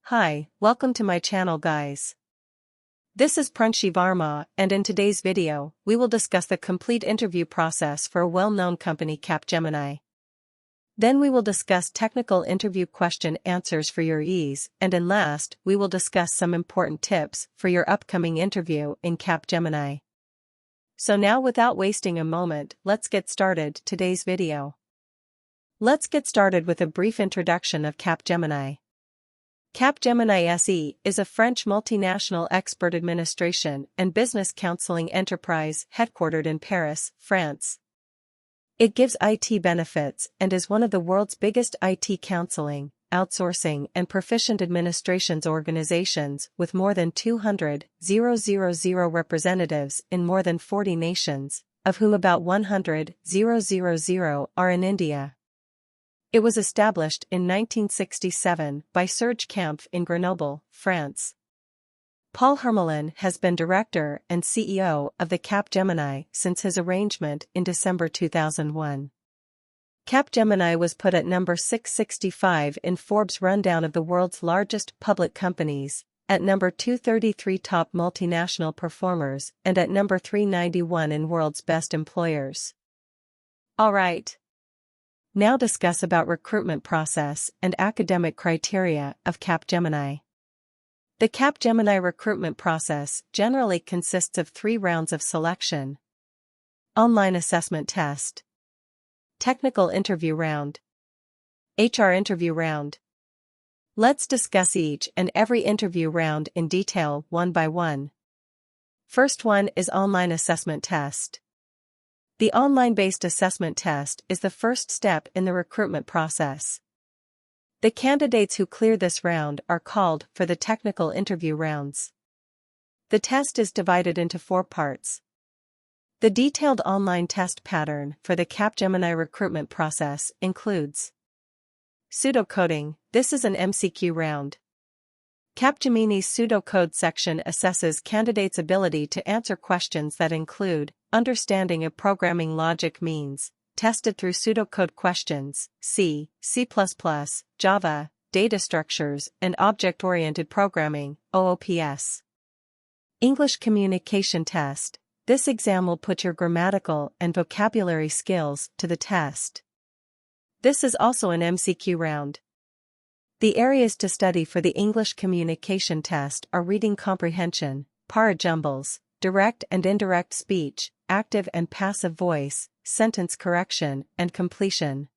Hi, welcome to my channel guys. This is Prunshi Varma, and in today's video, we will discuss the complete interview process for a well-known company Capgemini. Then we will discuss technical interview question answers for your ease, and in last, we will discuss some important tips for your upcoming interview in Capgemini. So now without wasting a moment, let's get started today's video. Let's get started with a brief introduction of Capgemini. Capgemini SE is a French multinational expert administration and business counseling enterprise headquartered in Paris, France. It gives IT benefits and is one of the world's biggest IT counseling, outsourcing and proficient administrations organizations with more than 200,000 representatives in more than 40 nations, of whom about 100,000 are in India. It was established in 1967 by Serge Kampf in Grenoble, France. Paul Hermelin has been director and CEO of the Capgemini since his arrangement in December 2001. Capgemini was put at number 665 in Forbes' rundown of the world's largest public companies, at number 233 top multinational performers, and at number 391 in world's best employers. Alright. Now discuss about recruitment process and academic criteria of Capgemini. The Capgemini recruitment process generally consists of 3 rounds of selection: online assessment test, technical interview round, HR interview round. Let's discuss each and every interview round in detail one by one. First one is online assessment test. The online-based assessment test is the first step in the recruitment process. The candidates who clear this round are called for the technical interview rounds. The test is divided into 4 parts. The detailed online test pattern for the Capgemini recruitment process includes pseudocoding. This is an MCQ round. Capgemini's pseudocode section assesses candidates' ability to answer questions that include understanding of programming logic means, tested through pseudocode questions, C, C++, Java, data structures, and object-oriented programming, OOPS. English communication test. This exam will put your grammatical and vocabulary skills to the test. This is also an MCQ round. The areas to study for the English communication test are reading comprehension, para jumbles, direct and indirect speech, active and passive voice, sentence correction, and completion.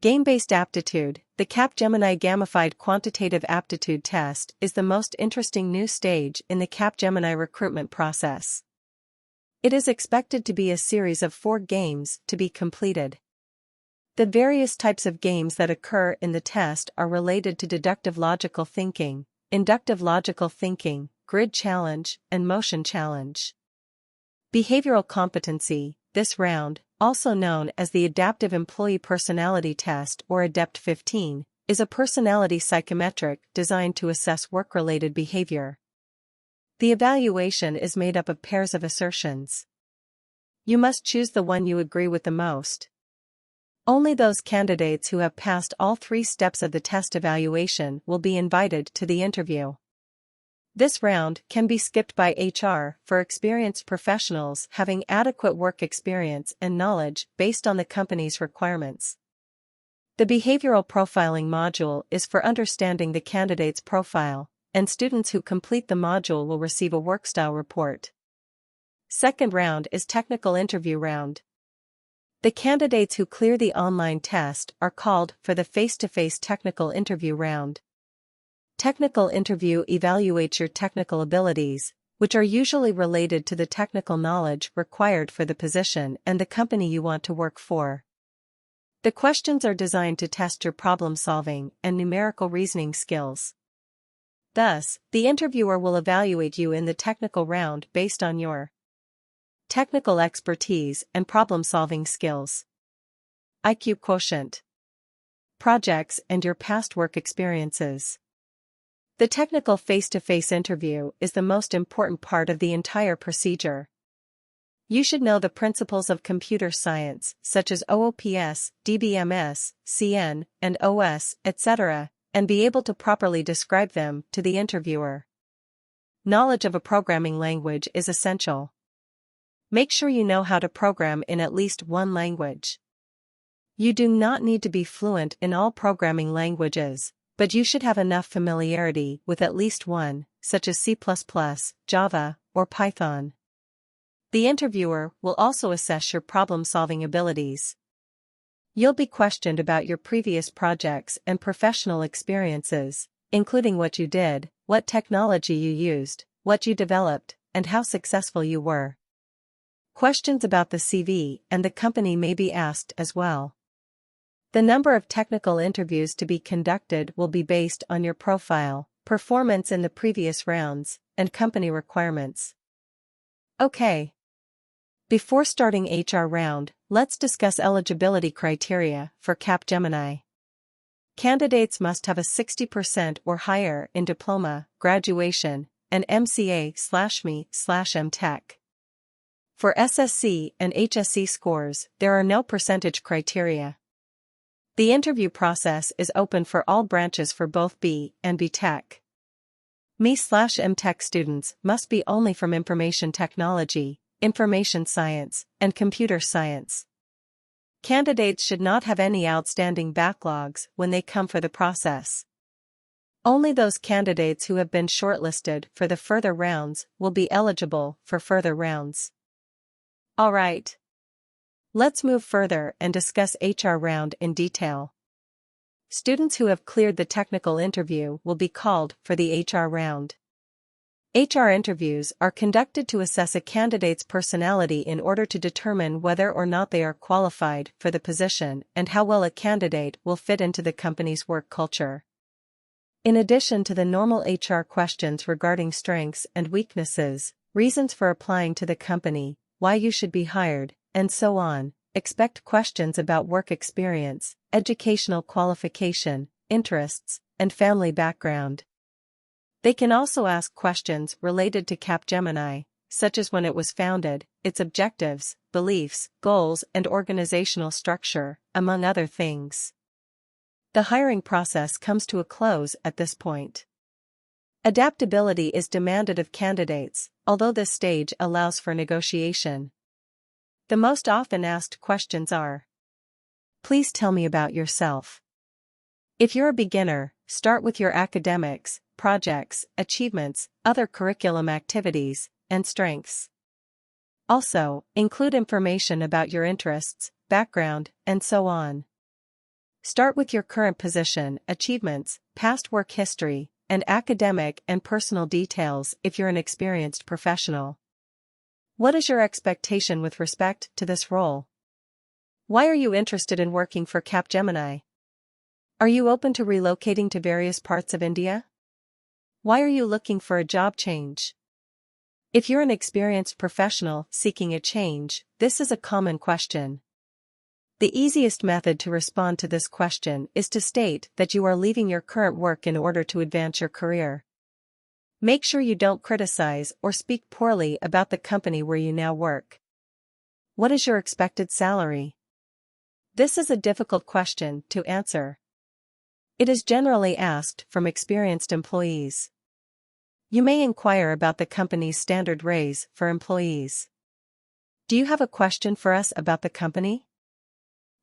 Game-based aptitude. The Capgemini gamified quantitative aptitude test is the most interesting new stage in the Capgemini recruitment process. It is expected to be a series of 4 games to be completed. The various types of games that occur in the test are related to deductive logical thinking, inductive logical thinking, grid challenge, and motion challenge. Behavioral competency. This round, also known as the Adaptive Employee Personality Test or ADEPT 15, is a personality psychometric designed to assess work-related behavior. The evaluation is made up of pairs of assertions. You must choose the one you agree with the most. Only those candidates who have passed all 3 steps of the test evaluation will be invited to the interview. This round can be skipped by HR for experienced professionals having adequate work experience and knowledge based on the company's requirements. The behavioral profiling module is for understanding the candidate's profile, and students who complete the module will receive a work-style report. Second round is technical interview round. The candidates who clear the online test are called for the face-to-face technical interview round. Technical interview evaluates your technical abilities, which are usually related to the technical knowledge required for the position and the company you want to work for. The questions are designed to test your problem-solving and numerical reasoning skills. Thus, the interviewer will evaluate you in the technical round based on your technical expertise and problem-solving skills, IQ quotient, projects, and your past work experiences. The technical face-to-face interview is the most important part of the entire procedure. You should know the principles of computer science, such as OOPS, DBMS, CN, and OS, etc., and be able to properly describe them to the interviewer. Knowledge of a programming language is essential. Make sure you know how to program in at least one language. You do not need to be fluent in all programming languages, but you should have enough familiarity with at least one, such as C++, Java, or Python. The interviewer will also assess your problem-solving abilities. You'll be questioned about your previous projects and professional experiences, including what you did, what technology you used, what you developed, and how successful you were. Questions about the CV and the company may be asked as well. The number of technical interviews to be conducted will be based on your profile, performance in the previous rounds, and company requirements. Okay. Before starting HR round, let's discuss eligibility criteria for Capgemini. Candidates must have a 60% or higher in diploma, graduation, and MCA/ME/MTech. For SSC and HSC scores, there are no percentage criteria. The interview process is open for all branches for both B and B Tech. ME/MTech students must be only from information technology, information science, and computer science. Candidates should not have any outstanding backlogs when they come for the process. Only those candidates who have been shortlisted for the further rounds will be eligible for further rounds. Alright. Let's move further and discuss HR round in detail. Students who have cleared the technical interview will be called for the HR round. HR interviews are conducted to assess a candidate's personality in order to determine whether or not they are qualified for the position and how well a candidate will fit into the company's work culture. In addition to the normal HR questions regarding strengths and weaknesses, reasons for applying to the company, why you should be hired, and so on, expect questions about work experience, educational qualification, interests, and family background. They can also ask questions related to Capgemini, such as when it was founded, its objectives, beliefs, goals, and organizational structure, among other things. The hiring process comes to a close at this point. Adaptability is demanded of candidates, although this stage allows for negotiation. The most often asked questions are: please tell me about yourself. If you're a beginner, start with your academics, projects, achievements, other curriculum activities, and strengths. Also, include information about your interests, background, and so on. Start with your current position, achievements, past work history, and academic and personal details if you're an experienced professional. What is your expectation with respect to this role? Why are you interested in working for Capgemini? Are you open to relocating to various parts of India? Why are you looking for a job change? If you're an experienced professional seeking a change, this is a common question. The easiest method to respond to this question is to state that you are leaving your current work in order to advance your career. Make sure you don't criticize or speak poorly about the company where you now work. What is your expected salary? This is a difficult question to answer. It is generally asked from experienced employees. You may inquire about the company's standard raise for employees. Do you have a question for us about the company?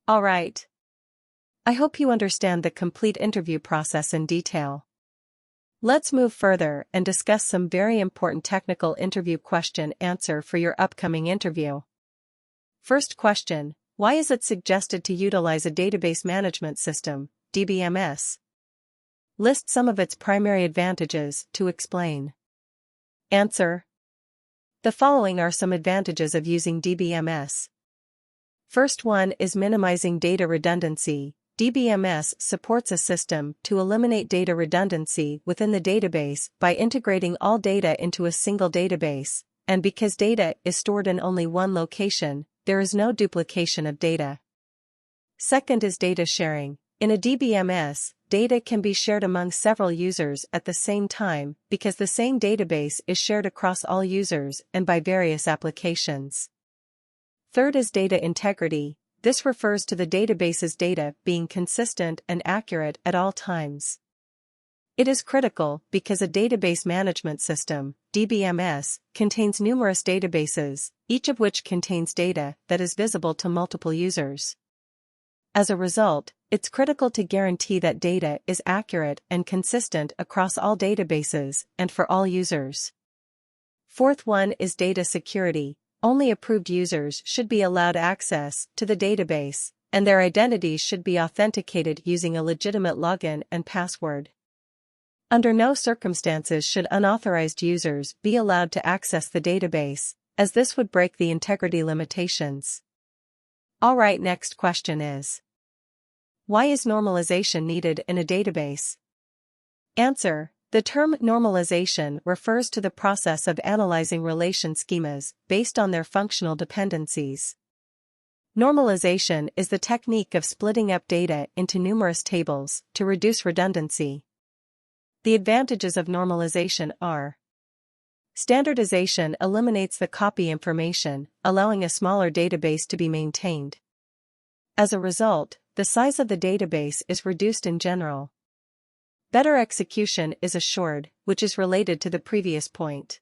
Alright. I hope you understand the complete interview process in detail. Let's move further and discuss some very important technical interview question answer for your upcoming interview. First question: why is it suggested to utilize a database management system, DBMS? List some of its primary advantages to explain. Answer: the following are some advantages of using DBMS. First one is minimizing data redundancy. DBMS supports a system to eliminate data redundancy within the database by integrating all data into a single database, and because data is stored in only one location, there is no duplication of data. Second is data sharing. In a DBMS, data can be shared among several users at the same time because the same database is shared across all users and by various applications. Third is data integrity. This refers to the database's data being consistent and accurate at all times. It is critical because a database management system, DBMS, contains numerous databases, each of which contains data that is visible to multiple users. As a result, it's critical to guarantee that data is accurate and consistent across all databases and for all users. Fourth one is data security. Only approved users should be allowed access to the database, and their identities should be authenticated using a legitimate login and password. Under no circumstances should unauthorized users be allowed to access the database, as this would break the integrity limitations. Alright, next question is: why is normalization needed in a database? Answer: the term normalization refers to the process of analyzing relation schemas based on their functional dependencies. Normalization is the technique of splitting up data into numerous tables to reduce redundancy. The advantages of normalization are: standardization eliminates the copy information, allowing a smaller database to be maintained. As a result, the size of the database is reduced in general. Better execution is assured, which is related to the previous point.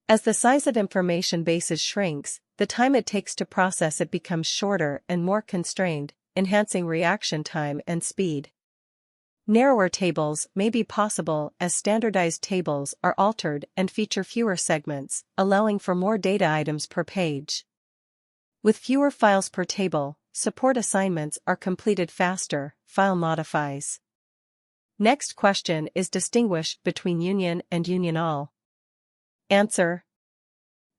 As the size of information bases shrinks, the time it takes to process it becomes shorter and more constrained, enhancing reaction time and speed. Narrower tables may be possible as standardized tables are altered and feature fewer segments, allowing for more data items per page. With fewer files per table, support assignments are completed faster. File modifies. Next question is: distinguish between union and union all. Answer: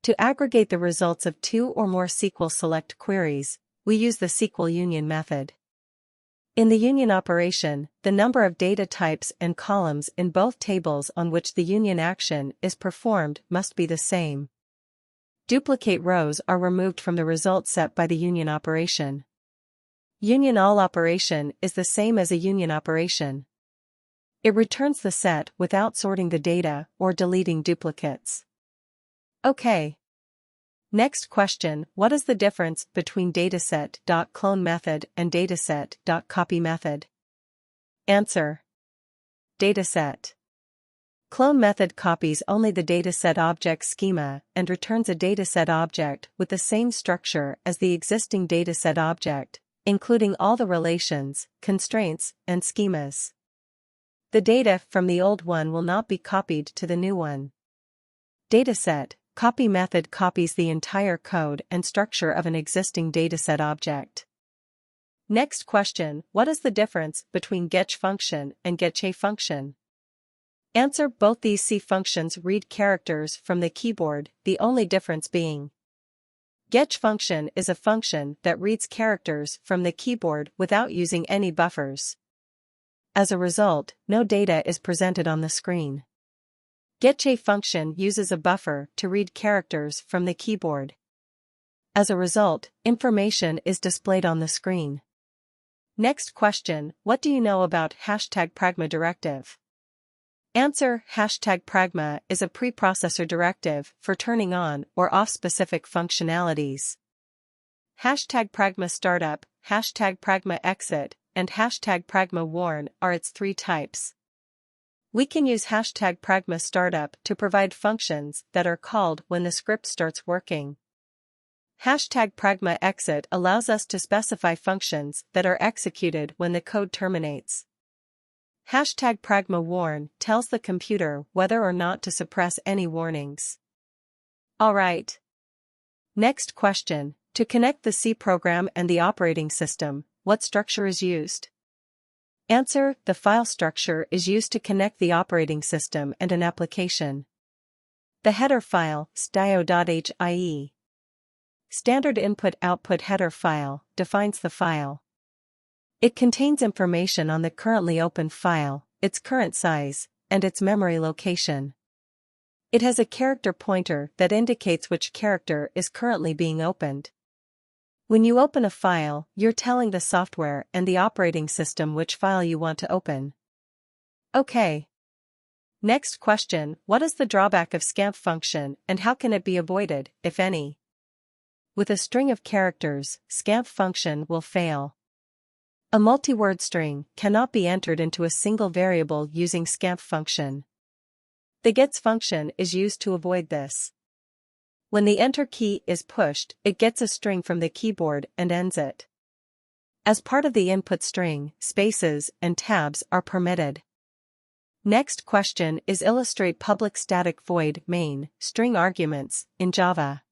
to aggregate the results of two or more SQL select queries, we use the SQL union method. In the union operation, the number of data types and columns in both tables on which the union action is performed must be the same. Duplicate rows are removed from the result set by the union operation. Union all operation is the same as a union operation. It returns the set without sorting the data or deleting duplicates. Okay. Next question: what is the difference between dataset.clone method and dataset.copy method? Answer: dataset. Clone method copies only the dataset object schema and returns a dataset object with the same structure as the existing dataset object, including all the relations, constraints, and schemas. The data from the old one will not be copied to the new one. Dataset copy method copies the entire code and structure of an existing dataset object. Next question: what is the difference between getch function and getch function? Answer: both these C functions read characters from the keyboard, the only difference being getch function is a function that reads characters from the keyboard without using any buffers. As a result, no data is presented on the screen. Getch function uses a buffer to read characters from the keyboard. As a result, information is displayed on the screen. Next question: what do you know about #pragma directive? Answer: #pragma is a preprocessor directive for turning on or off specific functionalities. #pragma startup, #pragma exit, and #pragma warn are its three types. We can use #pragma startup to provide functions that are called when the script starts working. #pragma exit allows us to specify functions that are executed when the code terminates. #pragma warn tells the computer whether or not to suppress any warnings. Alright. Next question: to connect the C program and the operating system, what structure is used? Answer: the file structure is used to connect the operating system and an application. The header file, stio.hie. Standard input-output header file, defines the file. It contains information on the currently open file, its current size, and its memory location. It has a character pointer that indicates which character is currently being opened. When you open a file, you're telling the software and the operating system which file you want to open. Okay. Next question: what is the drawback of scanf function and how can it be avoided, if any? With a string of characters, scanf function will fail. A multi-word string cannot be entered into a single variable using scanf function. The gets function is used to avoid this. When the enter key is pushed, it gets a string from the keyboard and ends it. As part of the input string, spaces and tabs are permitted. Next question is illustrate public static void main string arguments in Java.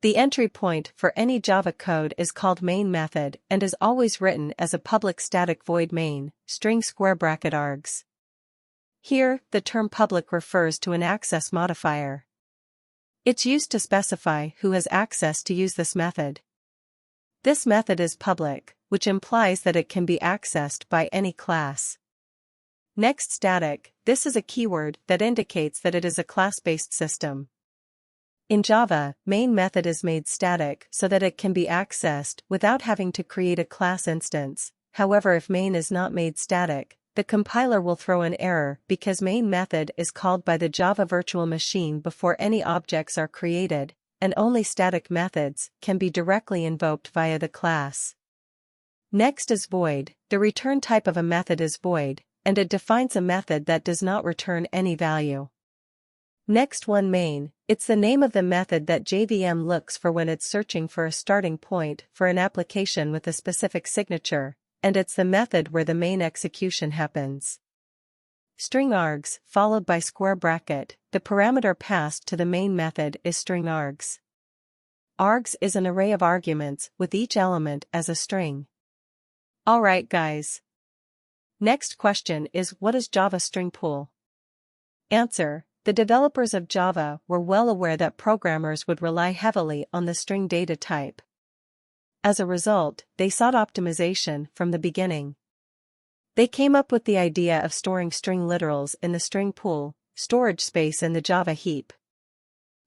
The entry point for any Java code is called main method and is always written as a public static void main string square bracket args. Here, the term public refers to an access modifier. It's used to specify who has access to use this method. This method is public, which implies that it can be accessed by any class. Next, static. This is a keyword that indicates that it is a class-based system. In Java, main method is made static so that it can be accessed without having to create a class instance. However, if main is not made static, the compiler will throw an error because main method is called by the Java virtual machine before any objects are created, and only static methods can be directly invoked via the class. Next is void. The return type of a method is void, and it defines a method that does not return any value. Next one main, it's the name of the method that JVM looks for when it's searching for a starting point for an application with a specific signature, and it's the method where the main execution happens. String args, followed by square bracket, the parameter passed to the main method is string args. Args is an array of arguments with each element as a string. Alright guys. Next question is, what is Java string pool? Answer. The developers of Java were well aware that programmers would rely heavily on the string data type. As a result, they sought optimization from the beginning. They came up with the idea of storing string literals in the string pool, storage space in the Java heap.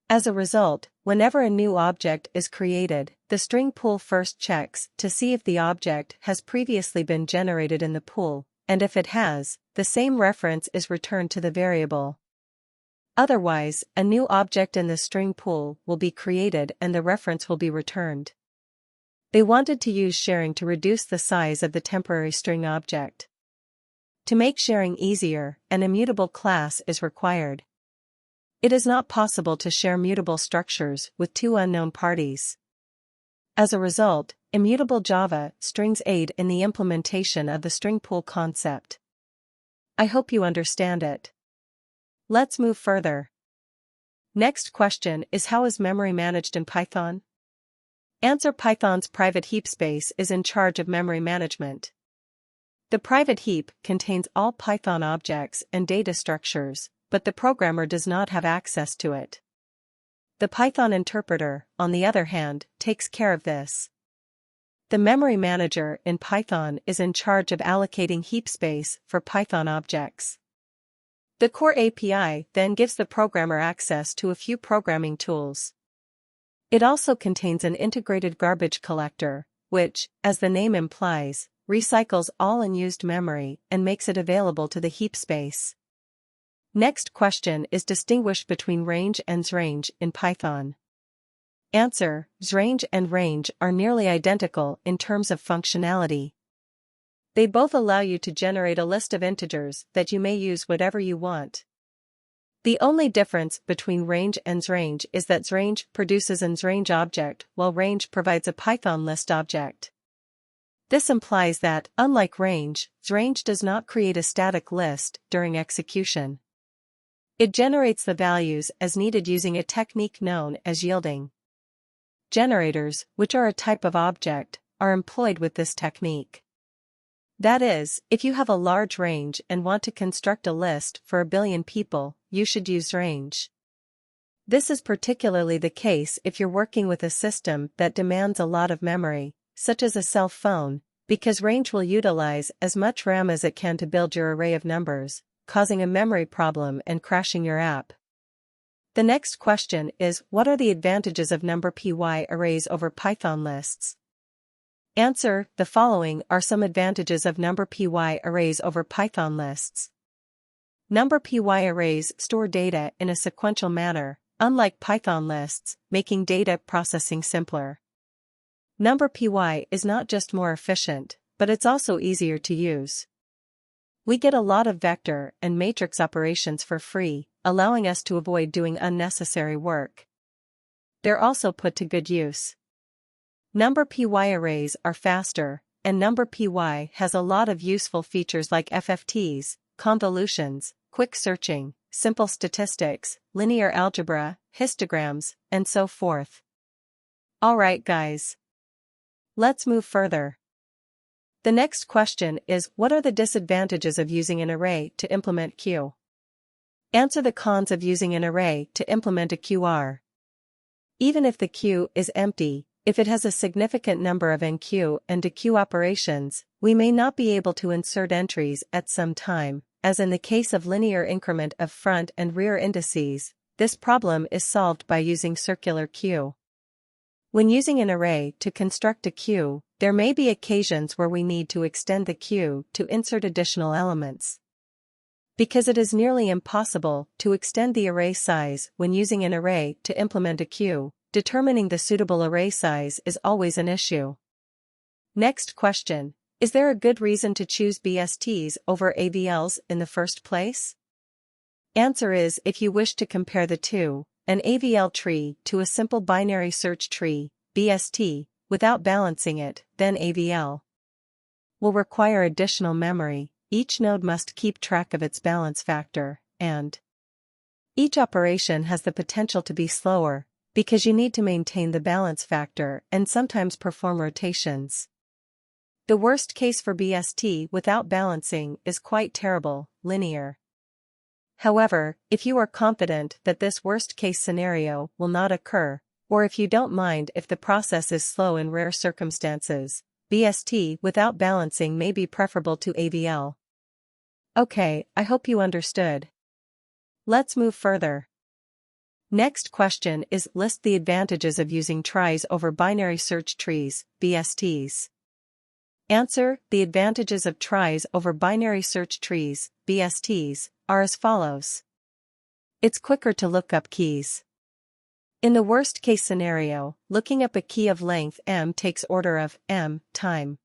As a result, whenever a new object is created, the string pool first checks to see if the object has previously been generated in the pool, and if it has, the same reference is returned to the variable. Otherwise, a new object in the string pool will be created and the reference will be returned. They wanted to use sharing to reduce the size of the temporary string object. To make sharing easier, an immutable class is required. It is not possible to share mutable structures with two unknown parties. As a result, immutable Java strings aid in the implementation of the string pool concept. I hope you understand it. Let's move further. Next question is, how is memory managed in Python? Answer. Python's private heap space is in charge of memory management. The private heap contains all Python objects and data structures, but the programmer does not have access to it. The Python interpreter, on the other hand, takes care of this. The memory manager in Python is in charge of allocating heap space for Python objects. The core API then gives the programmer access to a few programming tools. It also contains an integrated garbage collector, which, as the name implies, recycles all unused memory and makes it available to the heap space. Next question is, distinguish between range and srange in Python. Answer. Srange and range are nearly identical in terms of functionality. They both allow you to generate a list of integers that you may use whatever you want. The only difference between range and srange is that srange produces an srange object while range provides a Python list object. This implies that, unlike range, srange does not create a static list during execution. It generates the values as needed using a technique known as yielding. Generators, which are a type of object, are employed with this technique. That is, if you have a large range and want to construct a list for 1 billion people, you should use range. This is particularly the case if you're working with a system that demands a lot of memory, such as a cell phone, because range will utilize as much RAM as it can to build your array of numbers, causing a memory problem and crashing your app. The next question is, what are the advantages of NumPy arrays over Python lists? Answer. The following are some advantages of NumPy arrays over Python lists. NumPy arrays store data in a sequential manner, unlike Python lists, making data processing simpler. NumPy is not just more efficient, but but it's also easier to use. We get a lot of vector and matrix operations for free, allowing us to avoid doing unnecessary work. They're also put to good use. NumPy arrays are faster, and NumPy has a lot of useful features like FFTs, convolutions, quick searching, simple statistics, linear algebra, histograms, and so forth. Alright guys. Let's move further. The next question is, what are the disadvantages of using an array to implement queue? Answer the cons of using an array to implement a queue are. Even if the queue is empty, if it has a significant number of enqueue and dequeue operations, we may not be able to insert entries at some time, as in the case of linear increment of front and rear indices. This problem is solved by using circular queue. When using an array to construct a queue, there may be occasions where we need to extend the queue to insert additional elements. Because it is nearly impossible to extend the array size when using an array to implement a queue, determining the suitable array size is always an issue. Next question, is there a good reason to choose BSTs over AVLs in the first place? Answer is, if you wish to compare the two, an AVL tree to a simple binary search tree, BST, without balancing it, then AVL will require additional memory. Each node must keep track of its balance factor, and each operation has the potential to be slower, because you need to maintain the balance factor and sometimes perform rotations. The worst case for BST without balancing is quite terrible, linear. However, if you are confident that this worst-case scenario will not occur, or if you don't mind if the process is slow in rare circumstances, BST without balancing may be preferable to AVL. Okay, I hope you understood. Let's move further. Next question is, list the advantages of using tries over binary search trees, BSTs. Answer, the advantages of tries over binary search trees, BSTs, are as follows. It's quicker to look up keys. In the worst-case scenario, looking up a key of length m takes order of m time.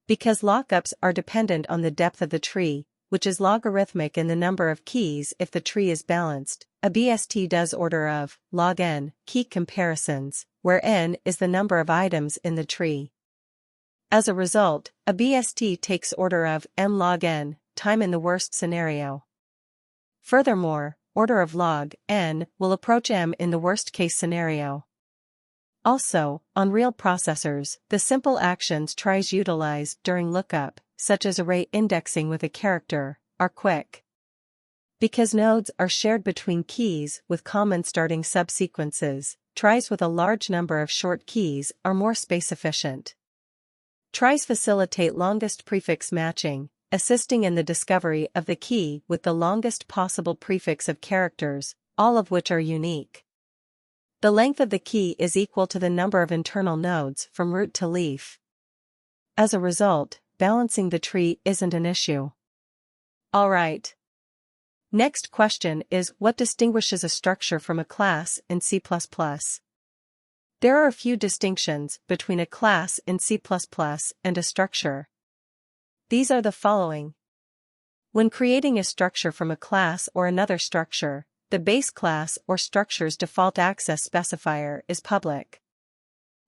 Because lookups are dependent on the depth of the tree, which is logarithmic in the number of keys if the tree is balanced, a BST does order of log n key comparisons, where n is the number of items in the tree. As a result, a BST takes order of m log n time in the worst scenario. Furthermore, order of log n will approach m in the worst-case scenario. Also, on real processors, the simple actions tries utilize during lookup, such as array indexing with a character, are quick. Because nodes are shared between keys with common starting subsequences, tries with a large number of short keys are more space-efficient. Tries facilitate longest prefix matching, assisting in the discovery of the key with the longest possible prefix of characters, all of which are unique. The length of the key is equal to the number of internal nodes from root to leaf. As a result, balancing the tree isn't an issue. Alright. Next question is, what distinguishes a structure from a class in C++? There are a few distinctions between a class in C++ and a structure. These are the following. When creating a structure from a class or another structure, the base class or structure's default access specifier is public.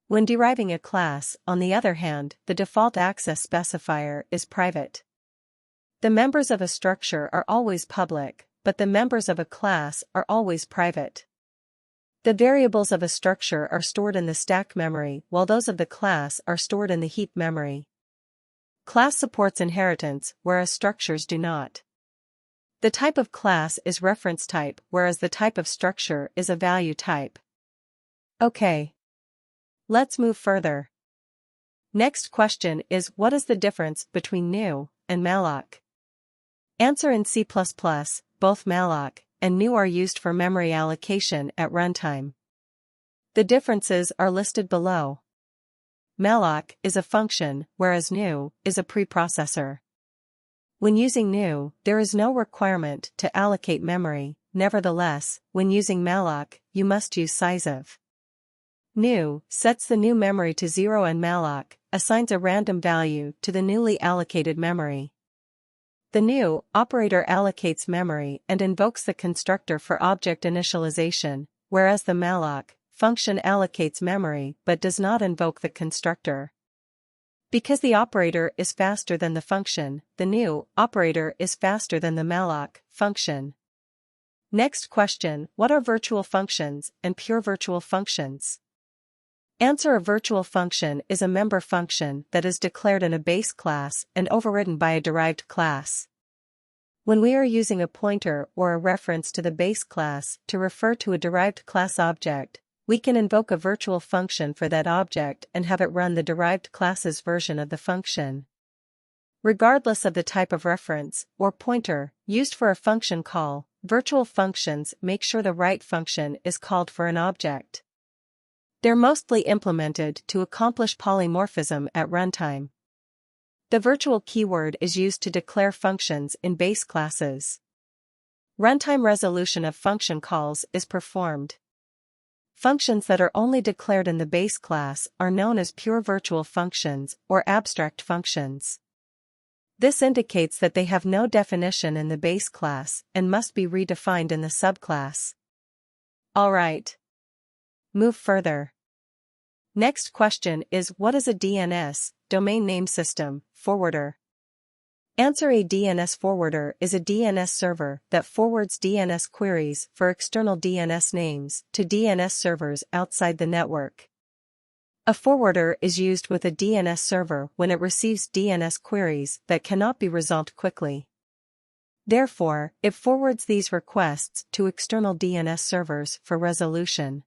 When deriving a class, on the other hand, the default access specifier is private. The members of a structure are always public, but the members of a class are always private. The variables of a structure are stored in the stack memory while those of the class are stored in the heap memory. Class supports inheritance, whereas structures do not. The type of class is reference type, whereas the type of structure is a value type. Okay. Let's move further. Next question is, what is the difference between new and malloc? Answer, in C++, both malloc and new are used for memory allocation at runtime. The differences are listed below. Malloc is a function, whereas new is a preprocessor. When using new, there is no requirement to allocate memory. Nevertheless, when using malloc, you must use sizeof. New sets the new memory to 0 and malloc assigns a random value to the newly allocated memory. The new operator allocates memory and invokes the constructor for object initialization, whereas the malloc function allocates memory but does not invoke the constructor. Because the operator is faster than the function, the new operator is faster than the malloc function. Next question: what are virtual functions and pure virtual functions? Answer: a virtual function is a member function that is declared in a base class and overridden by a derived class. When we are using a pointer or a reference to the base class to refer to a derived class object, we can invoke a virtual function for that object and have it run the derived class's version of the function. Regardless of the type of reference or pointer used for a function call, virtual functions make sure the right function is called for an object. They're mostly implemented to accomplish polymorphism at runtime. The virtual keyword is used to declare functions in base classes. Runtime resolution of function calls is performed. Functions that are only declared in the base class are known as pure virtual functions or abstract functions. This indicates that they have no definition in the base class and must be redefined in the subclass. Alright. Move further. Next question is: what is a DNS, domain name system, forwarder? Answer: a DNS forwarder is a DNS server that forwards DNS queries for external DNS names to DNS servers outside the network. A forwarder is used with a DNS server when it receives DNS queries that cannot be resolved quickly. Therefore, it forwards these requests to external DNS servers for resolution.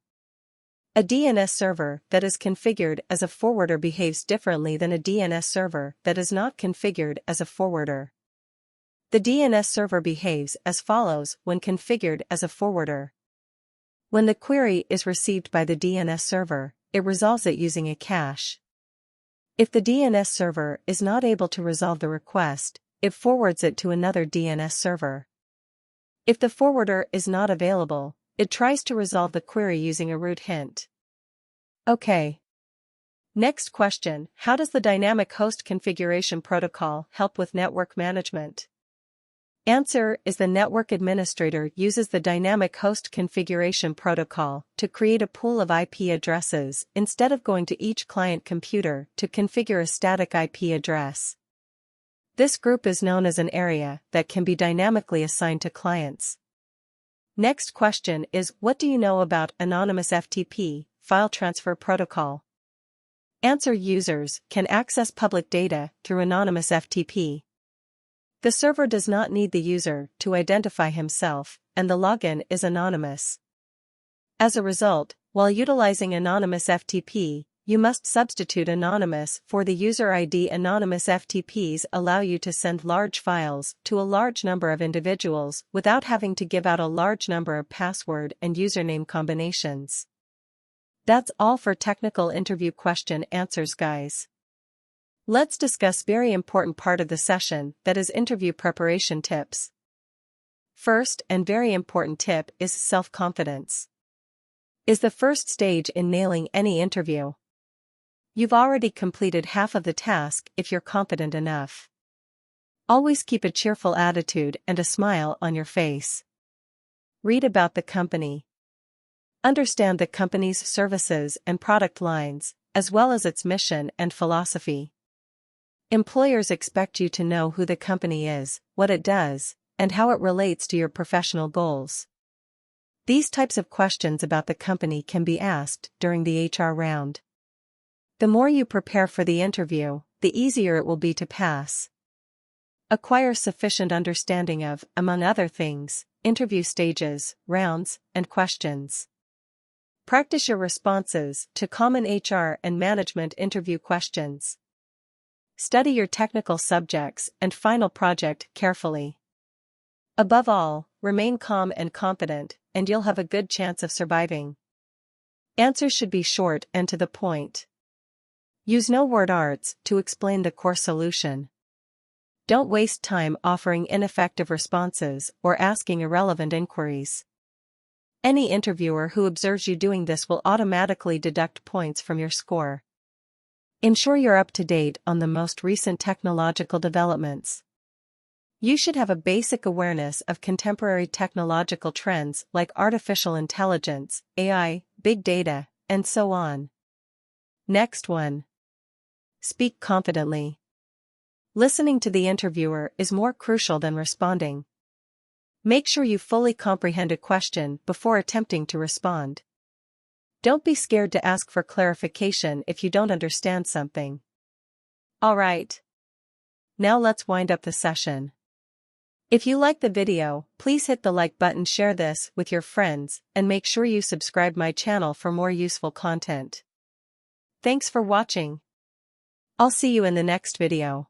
A DNS server that is configured as a forwarder behaves differently than a DNS server that is not configured as a forwarder. The DNS server behaves as follows when configured as a forwarder. When the query is received by the DNS server, it resolves it using a cache. If the DNS server is not able to resolve the request, it forwards it to another DNS server. If the forwarder is not available, it tries to resolve the query using a root hint. Okay. Next question: how does the dynamic host configuration protocol help with network management? Answer is: the network administrator uses the dynamic host configuration protocol to create a pool of IP addresses instead of going to each client computer to configure a static IP address. This group is known as an area that can be dynamically assigned to clients. Next question is: what do you know about anonymous FTP, file transfer protocol? Answer: users can access public data through anonymous FTP. The server does not need the user to identify himself, and the login is anonymous. As a result, while utilizing anonymous FTP, you must substitute anonymous for the user ID. Anonymous FTPs allow you to send large files to a large number of individuals without having to give out a large number of password and username combinations. That's all for technical interview question answers, guys. Let's discuss very important part of the session, that is interview preparation tips. First and very important tip is self-confidence. Is the first stage in nailing any interview. You've already completed half of the task if you're confident enough. Always keep a cheerful attitude and a smile on your face. Read about the company. Understand the company's services and product lines, as well as its mission and philosophy. Employers expect you to know who the company is, what it does, and how it relates to your professional goals. These types of questions about the company can be asked during the HR round. The more you prepare for the interview, the easier it will be to pass. Acquire sufficient understanding of, among other things, interview stages, rounds, and questions. Practice your responses to common HR and management interview questions. Study your technical subjects and final project carefully. Above all, remain calm and confident, and you'll have a good chance of surviving. Answers should be short and to the point. Use no word arts to explain the core solution. Don't waste time offering ineffective responses or asking irrelevant inquiries. Any interviewer who observes you doing this will automatically deduct points from your score. Ensure you're up to date on the most recent technological developments. You should have a basic awareness of contemporary technological trends like artificial intelligence, AI, big data, and so on. Next one. Speak confidently. Listening to the interviewer is more crucial than responding. Make sure you fully comprehend a question before attempting to respond. Don't be scared to ask for clarification if you don't understand something. Alright. Now let's wind up the session. If you like the video, please hit the like button, share this with your friends, and make sure you subscribe my channel for more useful content. Thanks for watching. I'll see you in the next video.